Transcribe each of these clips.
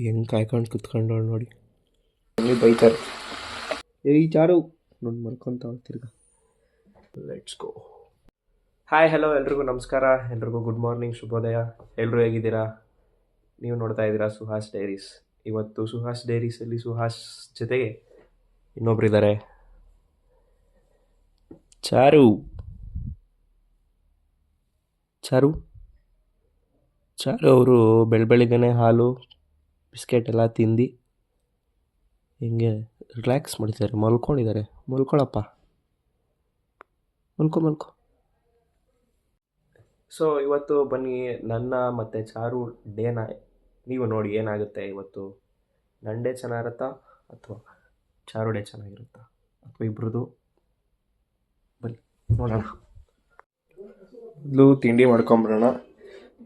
ಹೆಂಗೆ ಕಾಯ್ಕೊಂಡು ಕುತ್ಕೊಂಡವಳು ನೋಡಿ. ಹಂಗೆ ಬೈತಾರೆ, ಏಯ್ ಚಾರು ನೋಡಿ ಮಲ್ಕೊತಾವಳು ತಿರ್ಗ. Let's go. ಹಾಯ್ ಹಲೋ ಎಲ್ರಿಗೂ ನಮಸ್ಕಾರ, ಎಲ್ರಿಗೂ ಗುಡ್ ಮಾರ್ನಿಂಗ್, ಶುಭೋದಯ. ಎಲ್ಲರೂ ಹೇಗಿದ್ದೀರಾ? ನೀವು ನೋಡ್ತಾ ಇದ್ದೀರಾ ಸುಹಾಸ್ ಡೈರೀಸ್. ಇವತ್ತು ಸುಹಾಸ್ ಡೈರೀಸಲ್ಲಿ ಸುಹಾಸ್ ಜೊತೆಗೆ ಇನ್ನೊಬ್ರು ಇದ್ದಾರೆ, ಚಾರು. ಚಾರು ಚಾರು ಅವರು ಬೆಳಗ್ಗೆನೇ ಹಾಲು ಬಿಸ್ಕೆಟ್ ಎಲ್ಲ ತಿಂದು ಹಿಂಗೆ ರಿಲ್ಯಾಕ್ಸ್ ಮಾಡಿದ್ದಾರೆ, ಮಲ್ಕೊಂಡಿದ್ದಾರೆ. ಮಲ್ಕೊಳಪ್ಪ, ಮಲ್ಕೊ. ಸೊ ಇವತ್ತು ಬನ್ನಿ ನನ್ನ ಮತ್ತು ಚಾರು ಡೇನ ನೀವು ನೋಡಿ ಏನಾಗುತ್ತೆ ಇವತ್ತು. ನನ್ನ ಡೇ ಚೆನ್ನಾಗಿರುತ್ತಾ ಅಥವಾ ಚಾರು ಡೇ ಚೆನ್ನಾಗಿರುತ್ತಾ ಅಥವಾ ಇಬ್ರದ್ದು, ಬನ್ನಿ ನೋಡೋಣ. ಮೊದಲು ತಿಂಡಿ ಮಾಡ್ಕೊಂಬರೋಣ.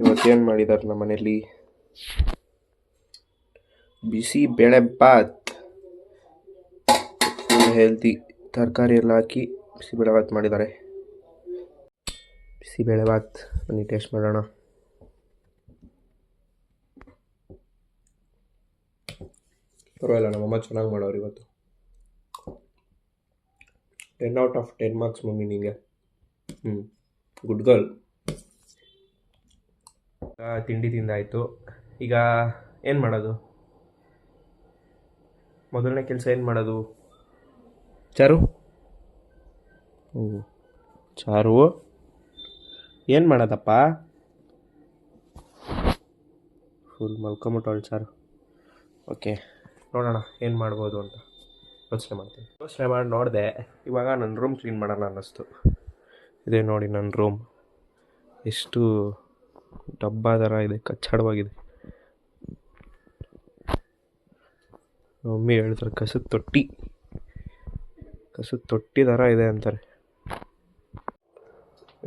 ಇವತ್ತೇನು ಮಾಡಿದ್ದಾರೆ ನಮ್ಮ ಮನೇಲಿ? ಬಿಸಿ ಬೇಳೆ ಬಾತ್, ಹೆಲ್ತಿ ತರಕಾರಿ ಎಲ್ಲ ಹಾಕಿ ಬಿಸಿಬೇಳೆ ಬಾತ್ ಮಾಡಿದ್ದಾರೆ. ಬಿಸಿಬೇಳೆ ಬಾತ್ ಬನ್ನಿ ಟೇಸ್ಟ್ ಮಾಡೋಣ. ಪರವಾಗಿಲ್ಲ, ನಮ್ಮಮ್ಮ ಚೆನ್ನಾಗಿ ಮಾಡೋರು ಇವತ್ತು. 10 out of 10 ಮಾರ್ಕ್ಸ್ ಮಮ್ಮಿ ನಿಂಗೆ. Good girl. ತಿಂಡಿ ತಿಂದಾಯಿತು. ಈಗ ಏನು ಮಾಡೋದು? ಮೊದಲನೇ ಕೆಲಸ ಏನು ಮಾಡೋದು? ಚಾರು ಚಾರು ಏನು ಮಾಡೋದಪ್ಪ? ಫುಲ್ ಮಲ್ಕೊಂಬಿಟ್ಟವಳು ಚಾರು. ಓಕೆ, ನೋಡೋಣ ಏನು ಮಾಡ್ಬೋದು ಅಂತ ಯೋಚನೆ ಮಾಡಿ ನೋಡಿದೆ. ಇವಾಗ ನನ್ನ ರೂಮ್ ಕ್ಲೀನ್ ಮಾಡೋಣ ಅನ್ನಿಸ್ತು. ಇದೇ ನೋಡಿ ನನ್ನ ರೂಮ್, ಎಷ್ಟು ಡಬ್ಬ ಥರ ಇದೆ, ಕಚ್ಚಡವಾಗಿದೆ. ಮಮ್ಮಿ ಹೇಳ್ತಾರೆ ಕಸದ ತೊಟ್ಟಿ ಥರ ಇದೆ ಅಂತಾರೆ.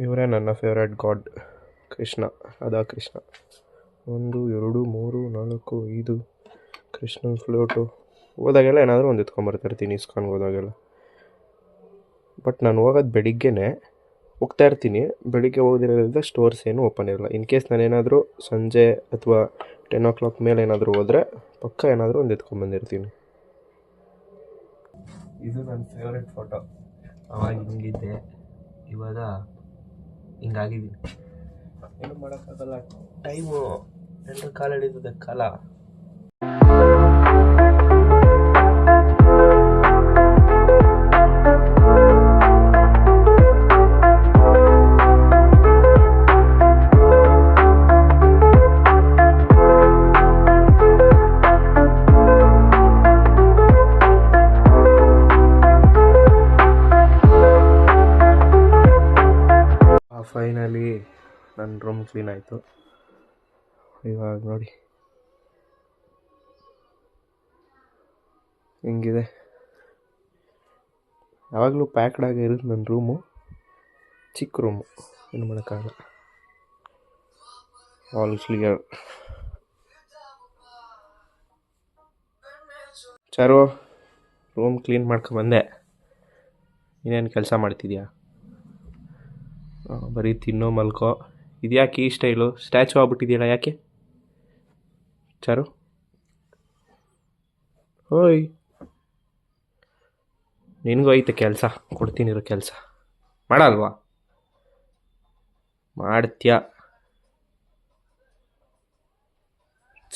ಇವರೇ ನನ್ನ ಫೇವ್ರೆಟ್ ಗಾಡ್, ಕೃಷ್ಣ. ಕೃಷ್ಣ 1 2 3 4 5 ಕೃಷ್ಣನ ಫ್ಲೋಟು. ಹೋದಾಗೆಲ್ಲ ಏನಾದರೂ ಒಂದು ಎತ್ಕೊಂಬರ್ತಿರ್ತೀನಿ ಇಸ್ಕಾನ್ಗೆ ಹೋದಾಗೆಲ್ಲ. ಬಟ್ ನಾನು ಹೋಗೋದು ಬೆಳಿಗ್ಗೆನೇ ಹೋಗ್ತಾ ಇರ್ತೀನಿ. ಬೆಳಿಗ್ಗೆ ಹೋಗೋದಿರೋದ್ರಿಂದ ಸ್ಟೋರ್ಸ್ ಏನು ಓಪನ್ ಇರಲ್ಲ. ಇನ್ ಕೇಸ್ ನಾನೇನಾದರೂ ಸಂಜೆ ಅಥವಾ 10 o'clock ಮೇಲೆ ಏನಾದರೂ ಹೋದರೆ ಪಕ್ಕ ಏನಾದರೂ ಒಂದು ಎತ್ಕೊಂಡ್ಬಂದಿರ್ತೀನಿ. ಇದು ನನ್ನ ಫೇವ್ರೆಟ್ ಫೋಟೋ. ಅವಾಗ ಹಿಂಗಿದ್ದೆ, ಇವಾಗ ಹಿಂಗಾಗಿದ್ದೀನಿ. ಏನು ಮಾಡೋಕ್ಕಾಗಲ್ಲ, ಟೈಮು ಎಲ್ಲರ ಕಾಲ ಹಿಡಿತದೆ ಕಾಲ. ಫೈನಲಿ ನನ್ನ ರೂಮ್ ಕ್ಲೀನ್ ಆಯಿತು. ಇವಾಗ ನೋಡಿ ಹೆಂಗಿದೆ. ಯಾವಾಗಲೂ ಪ್ಯಾಕ್ಡಾಗಿ ಇರುತ್ತೆ ನನ್ನ ರೂಮು, ಚಿಕ್ಕ ರೂಮು, ಏನು ಮಾಡೋಕ್ಕಾಗಲ್ಲ. All clear. Charu, room clean ಮಾಡ್ಕೊಂಬಂದೆ. ಇನ್ನೇನು ಕೆಲಸ ಮಾಡ್ತಿದ್ಯಾ? ಬರೀ ತಿನ್ನೋ ಮಲ್ಕೋ. ಇದ್ಯಾಕೆ ಈ ಸ್ಟೈಲು? ಸ್ಟ್ಯಾಚು ಆಗ್ಬಿಟ್ಟಿದೆಯಲ್ಲ, ಯಾಕೆ ಚಾರು? ಓಯ್, ನಿನಗೂ ಐತೆ ಕೆಲಸ, ಕೊಡ್ತೀನಿರೋ ಕೆಲಸ ಮಾಡಲ್ವಾ? ಮಾಡ್ತೀಯ.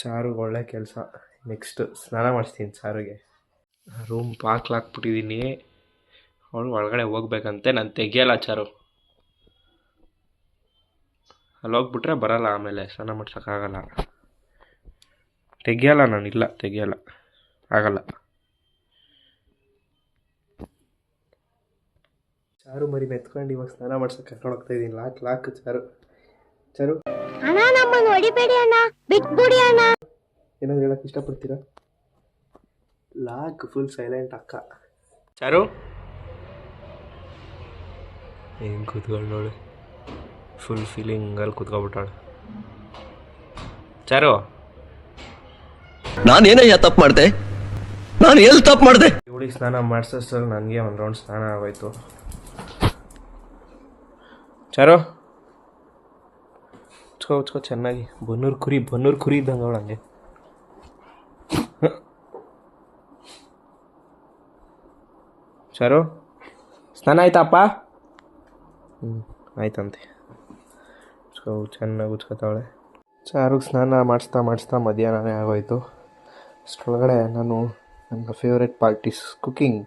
ಚಾರುಗೆ ಒಳ್ಳೆ ಕೆಲಸ. ನೆಕ್ಸ್ಟ್ ಸ್ನಾನ ಮಾಡಿಸ್ತೀನಿ ಚಾರುಗೆ. ರೂಮ್ ಬಾಕ್ಲಾಕ್ಬಿಟ್ಟಿದ್ದೀನಿ. ಅವಳು ಒಳಗಡೆ ಹೋಗ್ಬೇಕಂತೆ, ನಾನು ತೆಗಿಯಲ್ಲ ಚಾರು. ಅಲ್ಲಿ ಹೋಗ್ಬಿಟ್ರೆ ಬರಲ್ಲ, ಆಮೇಲೆ ಸ್ನಾನ ಮಾಡ್ಸೋಕ್ಕಾಗಲ್ಲ. ತೆಗಿಯಲ್ಲ ನಾನು, ಇಲ್ಲ ತೆಗಿಯಲ್ಲ, ಆಗಲ್ಲ. ಚಾರು ಮರಿ ಮೆತ್ಕೊಂಡು ಇವಾಗ ಸ್ನಾನ ಮಾಡ್ಸೋಕೆ ಕರ್ಕೊಂಡು ಹೋಗ್ತಾ ಇದ್ದೀನಿ. ಲಾಕ್ ಚಾರು ಏನಾದ್ರು ಹೇಳಕ್ಕೆ ಇಷ್ಟಪಡ್ತೀರಾ? ಲಾಕ್ ಫುಲ್ ಸೈಲೆಂಟ್ ಅಕ್ಕ. ಚಾರು ಹೆಂಗೆ ಕೂತ್ಕೊಂಡು ನೋಡು, ಫುಲ್ ಫೀಲಿಂಗಲ್ಲಿ ಕೂತ್ಕೊಬಿಟ್ಟಾಳು. ಚಾರು, ನಾನೇನಯ್ಯ ತಪ್ಪು ಮಾಡಿದೆ? ನಾನು ಎಲ್ಲಿ ತಪ್ಪು ಮಾಡಿದೆ? ಇವಳಿಗೆ ಸ್ನಾನ ಮಾಡಿಸೋಷ್ಟ್ರಲ್ಲಿ ನನಗೆ ಒಂದು ರೌಂಡ್ ಸ್ನಾನ ಆಗೋಯ್ತು. ಚಾರು ಉಚ್ಕೋ ಚೆನ್ನಾಗಿ, ಬನ್ನೂರು ಕುರಿ ಇದ್ದಂಗೆ ಅವಳು ಹಂಗೆ. ಚಾರು ಸ್ನಾನ ಆಯ್ತಪ್ಪ? ಆಯ್ತಂತೆ. ಸೊ ಚೆನ್ನಾಗಿ ಉಚ್ಕೋತಾವಳೆ. ಚಾರುಗೆ ಸ್ನಾನ ಮಾಡಿಸ್ತಾ ಮಧ್ಯಾಹ್ನನೇ ಆಗೋಯ್ತು. ಅಷ್ಟರೊಳಗಡೆ ನಾನು ನನ್ನ ಫೇವ್ರೆಟ್ ಪಾರ್ಟೀಸ್ ಕುಕ್ಕಿಂಗ್.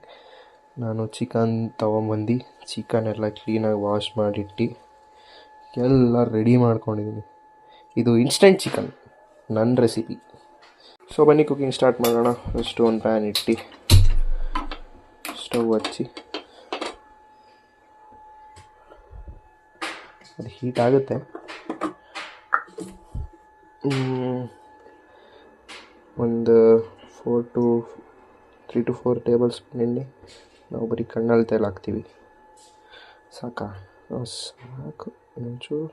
ನಾನು ಚಿಕನ್ ತೊಗೊಂಬಂದು ಚಿಕನ್ ಎಲ್ಲ ಕ್ಲೀನಾಗಿ ವಾಶ್ ಮಾಡಿಟ್ಟು ಎಲ್ಲ ರೆಡಿ ಮಾಡ್ಕೊಂಡಿದ್ದೀನಿ. ಇದು ಇನ್ಸ್ಟೆಂಟ್ ಚಿಕನ್, ನನ್ನ ರೆಸಿಪಿ. ಸೊ ಬನ್ನಿ ಕುಕ್ಕಿಂಗ್ ಸ್ಟಾರ್ಟ್ ಮಾಡೋಣ. ಫಸ್ಟು ಒಂದು ಪ್ಯಾನ್ ಇಟ್ಟು ಸ್ಟವ್ ಹಚ್ಚಿ ಅದು ಹೀಟ್ ಆಗುತ್ತೆ. ಒಂದು 3 to 4 ಟೇಬಲ್ ಸ್ಪೂನ್ ಎಣ್ಣೆ. ನಾವು ಬರೀ ಕಣ್ಣಲ್ಲಿ ತೇಲ್ ಹಾಕ್ತೀವಿ. ಸಾಕಾ? ಸಾಕು. ಒಂಚೂರು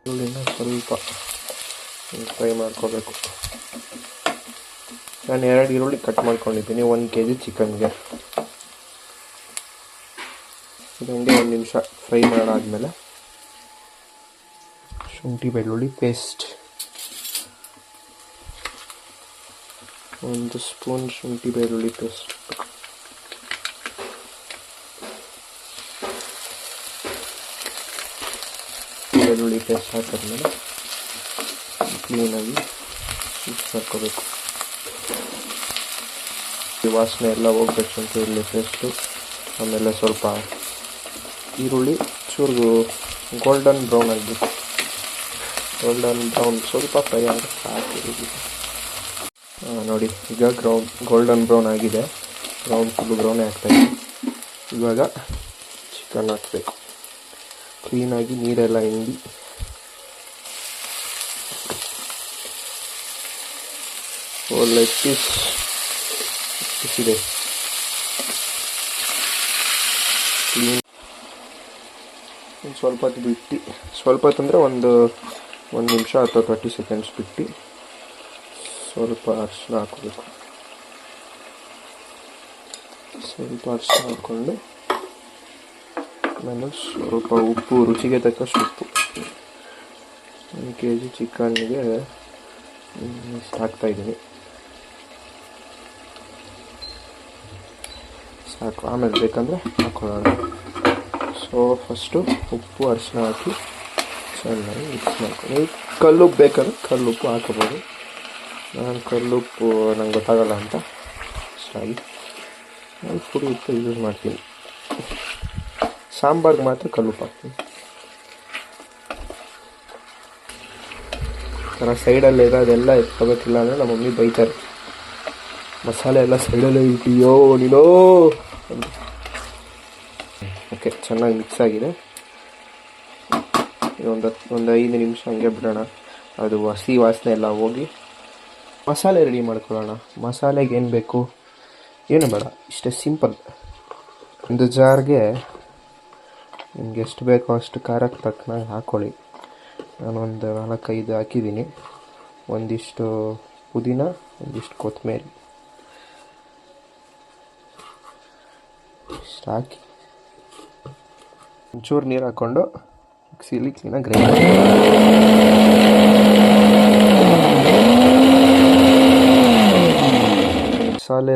ಈರುಳ್ಳಿನ ಸ್ವಲ್ಪ ಫ್ರೈ ಮಾಡ್ಕೋಬೇಕು. ನಾನು 2 ಈರುಳ್ಳಿ ಕಟ್ ಮಾಡ್ಕೊಂಡಿದ್ದೀನಿ 1 kg ಚಿಕನ್ಗೆ. ಇದೊಂದೇ 1 ನಿಮಿಷ ಫ್ರೈ ಮಾಡಾದ್ಮೇಲೆ ಶುಂಠಿ ಬೆಳ್ಳುಳ್ಳಿ ಪೇಸ್ಟ್, 1 ಸ್ಪೂನ್ ಶುಂಠಿ ಬೆಳ್ಳುಳ್ಳಿ ಪೇಸ್ಟ್, ಬೆಳ್ಳುಳ್ಳಿ ಪೇಸ್ಟ್ ಹಾಕಿದ್ಮೇಲೆ ಕ್ಲೀನಾಗಿ ಮಿಕ್ಸ್ ಮಾಡ್ಕೋಬೇಕು. ವಾಸನೆ ಎಲ್ಲ ಹೋಗ್ಬೇಕು ಶುಂಠಿ ಬೆಳ್ಳುಳ್ಳಿ ಪೇಸ್ಟು. ಆಮೇಲೆ ಸ್ವಲ್ಪ ಈರುಳ್ಳಿ ಚೂರು ಗೋಲ್ಡನ್ ಬ್ರೌನ್ ಆಗಬೇಕು. ಸ್ವಲ್ಪ ಫ್ರೈ ಆದರೆ ಸಾಕು. ನೋಡಿ ಈಗ ಗೋಲ್ಡನ್ ಬ್ರೌನ್ ಆಗಿದೆ. ಫುಲ್ಲು ಬ್ರೌನೇ ಆಗ್ತಾಯಿದೆ. ಇವಾಗ ಚಿಕನ್ ಹಾಕಬೇಕು. ಕ್ಲೀನಾಗಿ ನೀರೆಲ್ಲ ಹಿಂಡಿ ಲೆಗ್ ಪೀಸ್ ಇದೆ ಕ್ಲೀನ್. ಸ್ವಲ್ಪ ಹೊತ್ತು ಬಿಟ್ಟು, ಸ್ವಲ್ಪ ಹೊತ್ತಂದರೆ ಒಂದು ನಿಮಿಷ ಅಥವಾ 30 ಸೆಕೆಂಡ್ಸ್ ಬಿಟ್ಟು ಸ್ವಲ್ಪ ಅರಿಶಿನ ಹಾಕಬೇಕು. ಸ್ವಲ್ಪ ಅರಿಶಿನ ಹಾಕ್ಕೊಂಡು ಆಮೇಲೆ ಸ್ವಲ್ಪ ಉಪ್ಪು, ರುಚಿಗೆ ತಕ್ಕಷ್ಟು ಉಪ್ಪು. 1 kg ಚಿಕನ್ಗೆ ಹಾಕ್ತಾಯಿದ್ದೀನಿ. ಸಾಕು, ಆಮೇಲೆ ಬೇಕಂದರೆ ಹಾಕ್ಕೊಳ್ಳೋಣ. ಸೊ ಫಸ್ಟು ಉಪ್ಪು ಅರಿಶಿನ ಹಾಕಿ ಚೆನ್ನಾಗಿ ಮಿಕ್ಸ್ ಮಾಡ್ಕೊಂಡು, ಕಲ್ಲುಪ್ಪು ಬೇಕಾದ್ರೆ ಕಲ್ಲುಪ್ಪು ಹಾಕೋಬೋದು. ನಾನು ಕಲ್ಲುಪ್ಪು ನಂಗೆ ಗೊತ್ತಾಗಲ್ಲ ಅಂತ ಅಷ್ಟಾಗಿ ನಾನು ಪುಡಿ ಉಪ್ಪು ಯೂಸ್ ಮಾಡ್ತೀನಿ. ಸಾಂಬಾರ್ಗೆ ಮಾತ್ರ ಕಲ್ಲುಪ್ಪು ಹಾಕ್ತೀನಿ. ಥರ ಸೈಡಲ್ಲಿ ಅದೆಲ್ಲ ಎತ್ಕೋಬೇಕಿಲ್ಲ ಅಂದರೆ ನಮ್ಮ ಮಮ್ಮಿ ಬೈತಾರೆ. ಮಸಾಲೆ ಎಲ್ಲ ಸೈಡಲ್ಲೇ ಇಟ್ಟಿಯೋ ನೀನೋ ಅಂತ. ಓಕೆ, ಚೆನ್ನಾಗಿ ಮಿಕ್ಸ್ ಆಗಿದೆ. ಒಂದು 5 ನಿಮಿಷ ಹಂಗೆ ಬಿಡೋಣ. ಅದು ಹಸಿ ವಾಸನೆ ಎಲ್ಲ ಹೋಗಿ ಮಸಾಲೆ ರೆಡಿ ಮಾಡ್ಕೊಳ್ಳೋಣ. ಮಸಾಲೆಗೆ ಏನು ಬೇಕು? ಏನು ಬೇಡ, ಇಷ್ಟೇ ಸಿಂಪಲ್. ಒಂದು ಜಾರ್ಗೆ ನಿಮ್ಗೆ ಎಷ್ಟು ಬೇಕೋ ಅಷ್ಟು ಖಾರಕ್ಕೆ ತಕ್ಕನಾಗಿ ಹಾಕ್ಕೊಳ್ಳಿ. ನಾನೊಂದು 4-5 ಹಾಕಿದ್ದೀನಿ. ಒಂದಿಷ್ಟು ಪುದೀನ, ಒಂದಿಷ್ಟು ಕೊತ್ತಂಬರಿ ಇಷ್ಟು ಹಾಕಿ ಒಂಚೂರು ನೀರು ಹಾಕ್ಕೊಂಡು ಮಿಕ್ಸಿಲಿ ಕ್ಲೀನಾಗಿ ಗ್ರೈಂಡ್ ಮಾಡಿ. ಮಸಾಲೆ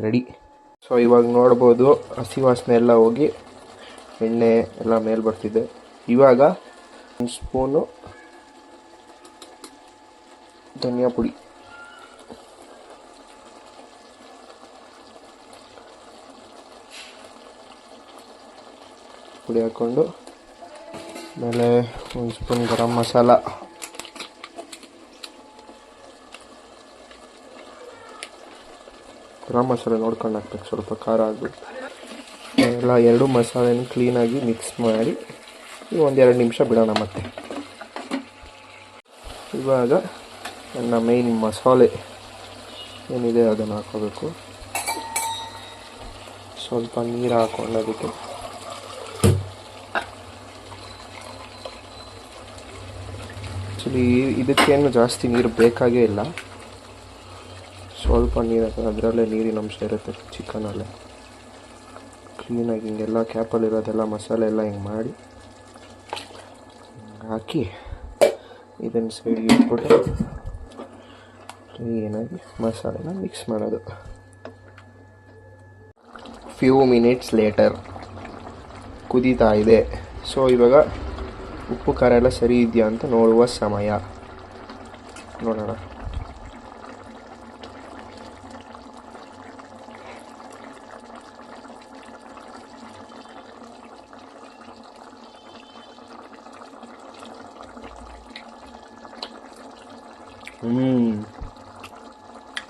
ರೆಡಿ. ಸೊ ಇವಾಗ ನೋಡ್ಬೋದು ಹಸಿ ವಾಸನೆ ಎಲ್ಲ ಹೋಗಿ ಎಣ್ಣೆ ಎಲ್ಲ ಮೇಲೆ ಬರ್ತಿದೆ. ಇವಾಗ 1 ಸ್ಪೂನು ಧನಿಯಾ ಪುಡಿ, ಹಾಕ್ಕೊಂಡು ಆಮೇಲೆ 1 ಸ್ಪೂನ್ ಗರಂ ಮಸಾಲ, ನೋಡ್ಕೊಂಡು ಹಾಕ್ಬೇಕು, ಸ್ವಲ್ಪ ಖಾರ ಆಗಬೇಕು. ಎಲ್ಲ 2 ಮಸಾಲೆನೂ ಕ್ಲೀನಾಗಿ ಮಿಕ್ಸ್ ಮಾಡಿ 1-2 ನಿಮಿಷ ಬಿಡೋಣ. ಮತ್ತೆ ಇವಾಗ ನನ್ನ ಮೇನ್ ಮಸಾಲೆ ಏನಿದೆ ಅದನ್ನು ಹಾಕೋಬೇಕು. ಸ್ವಲ್ಪ ನೀರು ಹಾಕ್ಕೊಂಡು ಅದಕ್ಕೆ ಆ್ಯಕ್ಚುಲಿ ಇದಕ್ಕೇನು ಜಾಸ್ತಿ ನೀರು ಬೇಕಾಗೇ ಇಲ್ಲ. ಸ್ವಲ್ಪ ನೀರು ಹಾಕೋದು, ಅದರಲ್ಲೇ ನೀರಿನ ಅಂಶ ಇರುತ್ತೆ ಚಿಕನಲ್ಲೇ. ಕ್ಲೀನಾಗಿ ಹಿಂಗೆಲ್ಲ ಕ್ಯಾಪಲ್ಲಿರೋದೆಲ್ಲ ಮಸಾಲೆ ಎಲ್ಲ ಹಿಂಗೆ ಮಾಡಿ ಹಾಕಿ ಇದನ್ನು ಸೈಡ್ಗೆ ಇಟ್ಬಿಟ್ಟು ಕ್ಲೀನಾಗಿ ಮಸಾಲೆನ ಮಿಕ್ಸ್ ಮಾಡೋದು. ಫ್ಯೂ ಮಿನಿಟ್ಸ್ ಲೇಟರ್ ಕುದೀತಾ ಇದೆ. ಸೊ ಇವಾಗ ಉಪ್ಪು ಖಾರ ಎಲ್ಲ ಸರಿ ಇದೆಯಾ ಅಂತ ನೋಡುವ ಸಮಯ. ನೋಡೋಣ.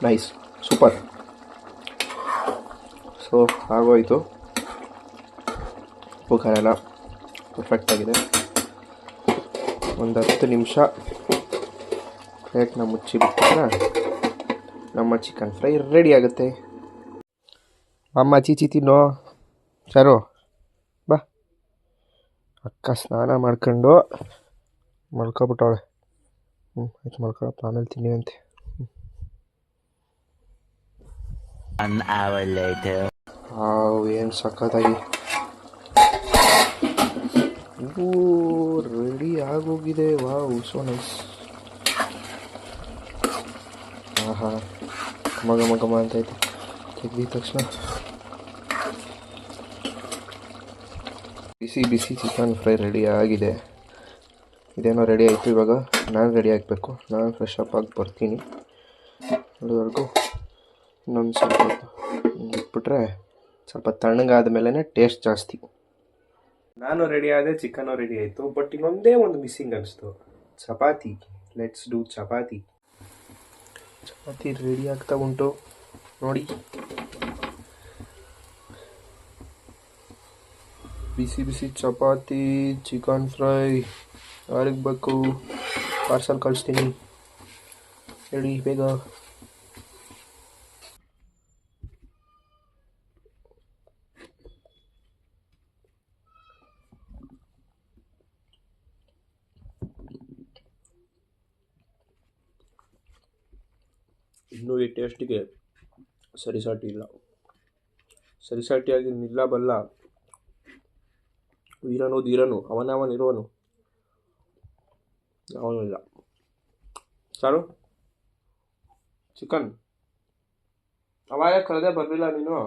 Nice, super. ಸೊ ಆಗೋಯ್ತು, ಉಪ್ಪು ಖಾರ ಎಲ್ಲ ಪರ್ಫೆಕ್ಟಾಗಿದೆ. ಒಂದು 10 ನಿಮಿಷ ಪ್ಲೇಟ್ನ ಮುಚ್ಚಿಬಿಟ್ರೆ ನಮ್ಮ ಚಿಕನ್ ಫ್ರೈ ರೆಡಿ ಆಗುತ್ತೆ. ಅಮ್ಮ ಚೀಚಿ ತಿನ್ನೋ. ಚಾರು ಬಾ. ಅಕ್ಕ ಸ್ನಾನ ಮಾಡ್ಕೊಂಡು ಮಲ್ಕೊಬಿಟ್ಟವಳೆ. ಆಯ್ತು, ಮಲ್ಕೊಳಪ್ಪ, ಆಮೇಲೆ ತಿನ್ನಿವಂತೆ. ಏನು ಸಖತ್ತಾಗಿ ರೆಡಿ ಆಗೋಗಿದೆ. Wow, so nice. ಆಹಾ, ಘಮ ಘಮ ಘಮ ಅಂತೈತೆ. ತೆಗ್ದಿದ ತಕ್ಷಣ ಬಿಸಿ ಬಿಸಿ ಚಿಕನ್ ಫ್ರೈ ರೆಡಿ ಆಗಿದೆ. ಇದೇನೋ ರೆಡಿ ಆಯಿತು. ಇವಾಗ ನಾನು ರೆಡಿ ಆಗಬೇಕು. ನಾನು ಫ್ರೆಶ್ ಅಪ್ ಆಗಿ ಬರ್ತೀನಿ. ಅಲ್ಲಿವರೆಗೂ ಇನ್ನೊಂದು ಸ್ವಲ್ಪ ಇಟ್ಬಿಟ್ರೆ ಸ್ವಲ್ಪ ತಣ್ಣಗಾದ ಮೇಲೇ ಟೇಸ್ಟ್ ಜಾಸ್ತಿ. ನಾನು ರೆಡಿ ಆದೆ, ಚಿಕನ್ನು ರೆಡಿ ಆಯಿತು. ಬಟ್ ಇನ್ನೊಂದೇ ಒಂದು ಮಿಸ್ಸಿಂಗ್ ಅನಿಸ್ತು, chapati. Let's do chapati. Chapati ready ಆಗ್ತಾ ಉಂಟು ನೋಡಿ. ಬಿಸಿ ಬಿಸಿ ಚಪಾತಿ, ಚಿಕನ್ ಫ್ರೈ. ಯಾರಿಗೆ ಬೇಕು ಪಾರ್ಸಲ್ ಕಳಿಸ್ತೀನಿ, ಹೇಳಿ ಬೇಗ. ಇನ್ನೂ ಈ ಟೇಸ್ಟಿಗೆ ಸರಿಸಾಟಿ ಇಲ್ಲ. ಸರಿಸಾಟಿಯಾಗಿ ನಿಲ್ಲಬಲ್ಲ ವೀರನು ಧೀರನು ಅವನವನಿರುವನು, ಅವನು ಇಲ್ಲ. ಚಾರು, ಚಿಕನ್ ಅವಾಗ ಕಳೆದೇ ಬರಲಿಲ್ಲ ನೀನು.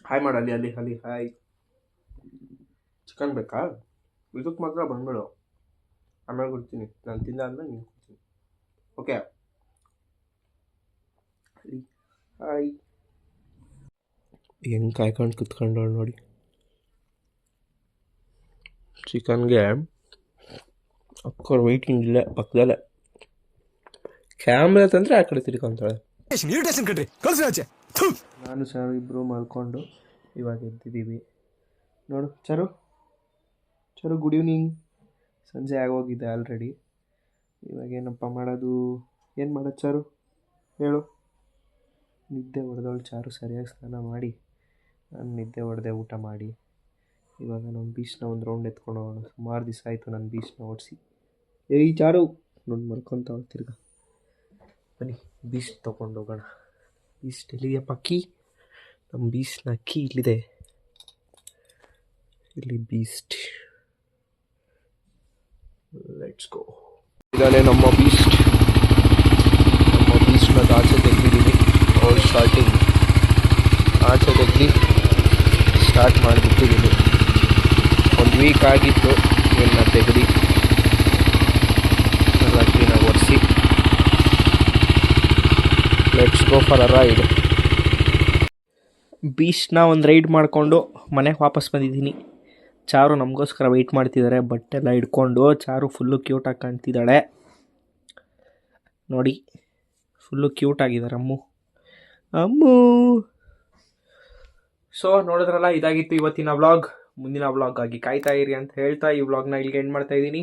ಹಾಯ್ ಮಾಡು, ಅಲ್ಲಿ ಅಲ್ಲಿ ಅಲ್ಲಿ ಹಾಯ್. ಚಿಕನ್ ಬೇಕಾ? ಇದಕ್ಕೆ ಮಾತ್ರ ಬಂದ್ಬಿಡು, ಆಮೇಲೆ ಕೊಡ್ತೀನಿ. ನಾನು ತಿಂದಾದ್ಮೇಲೆ ನೀನು ಕೊಡ್ತೀನಿ, ಓಕೆ? ಹಾಯ್. ಹೆಂಗೆ ಕಾಯ್ಕೊಂಡು ಕುತ್ಕೊಂಡವಳು ನೋಡಿ. ಚಿಕನ್ಗೆ ಅಕ್ಕವ್ರು ವೆಯ್ಟಿಂಗ್ ಇಲ್ಲ, ಪಕ್ಕದಲ್ಲೇ. ಕ್ಯಾಮ್ರಾ ತಂದರೆ ಆ ಕಡೆ ತಿರ್ಕೊಂತಾಳೆ. ನಾನು ಚಾರು ಇಬ್ಬರು ಮಲ್ಕೊಂಡು ಇವಾಗ ಎದ್ದಿದ್ದೀವಿ. ನೋಡು ಚಾರು, ಚಾರು ಗುಡ್ ಈವ್ನಿಂಗ್. ಸಂಜೆ ಆಗೋಗಿದೆ ಆಲ್ರೆಡಿ. ಇವಾಗ ಏನಪ್ಪ ಮಾಡೋದು? ಏನು ಮಾಡೋದು ಚಾರು ಹೇಳು? ನಿದ್ದೆ ಹೊಡೆದವಳು ಚಾರು ಸರಿಯಾಗಿ ಸ್ನಾನ ಮಾಡಿ. ನಾನು ನಿದ್ದೆ ಹೊಡೆದೆ ಊಟ ಮಾಡಿ. ಇವಾಗ ನಮ್ಮ ಬೀಚ್ನ ಒಂದು ರೌಂಡ್ ಎತ್ಕೊಂಡು ಹೋಗೋಣ. ಸುಮಾರು ದಿವಸ ಆಯಿತು ನಾನು ಬೀಚ್ನ ಓಡಿಸಿ. ಏಯ್ ಚಾರು, ನೋಡಿ ಮಲ್ಕೊತಾವ ತಿರ್ಗ. ಬನ್ನಿ ಬೀಚ್ ತೊಗೊಂಡು ಹೋಗೋಣ. ಬೀಚ್ ಎಲ್ಲಿದೆಯಪ್ಪ? ಕೀ, ನಮ್ಮ ಬೀಚ್ನ ಕೀ ಇಲ್ಲಿದೆ. ಇಲ್ಲಿ ಬೀಸ್ಟ್. Let's go. ಇದಾನೆ ನಮ್ಮ ಬೀಸ್ಟ್. ನಮ್ಮ ಬೀಚ್ನ ಆಚೆ ತೆಗೆದಿದ್ದೀನಿ. ಅವ್ರು ಸ್ಟಾರ್ಟಿಂಗ್ ಆಚೆ ತೆಗ್ದು ಸ್ಟಾರ್ಟ್ ಮಾಡಿಬಿಟ್ಟಿದ್ದೀನಿ. ಒಂದು ವೀಕ್ ಆಗಿತ್ತು ಎಲ್ಲ ತೆಗೆದು ಎಲ್ಲ ಕ್ಲೀನಾಗಿ ಒರೆಸಿ. Let's go for a ride. ಬೀಚ್ನ ಒಂದು ರೈಡ್ ಮಾಡಿಕೊಂಡು ಮನೆಗೆ ವಾಪಸ್ ಬಂದಿದ್ದೀನಿ. ಚಾರು ನಮಗೋಸ್ಕರ ವೆಯ್ಟ್ ಮಾಡ್ತಿದ್ದಾರೆ, ಬಟ್ಟೆಲ್ಲ ಹಿಡ್ಕೊಂಡು. ಚಾರು ಫುಲ್ಲು ಕ್ಯೂಟಾಗಿ ಕಾಣ್ತಿದ್ದಾಳೆ ನೋಡಿ, ಫುಲ್ಲು ಕ್ಯೂಟಾಗಿದ್ದಾರೆ ಅಮ್ಮು. ಸೊ ನೋಡಿದ್ರಲ್ಲ, ಇದಾಗಿತ್ತು ಇವತ್ತಿನ ವ್ಲಾಗ್. ಮುಂದಿನ ವ್ಲಾಗ್ ಆಗಿ ಕಾಯ್ತಾ ಇರಿ ಅಂತ ಹೇಳ್ತಾ ಈ ವ್ಲಾಗ್ನ ಇಲ್ಲಿಗೆ ಎಂಡ್ ಮಾಡ್ತಾ ಇದ್ದೀನಿ.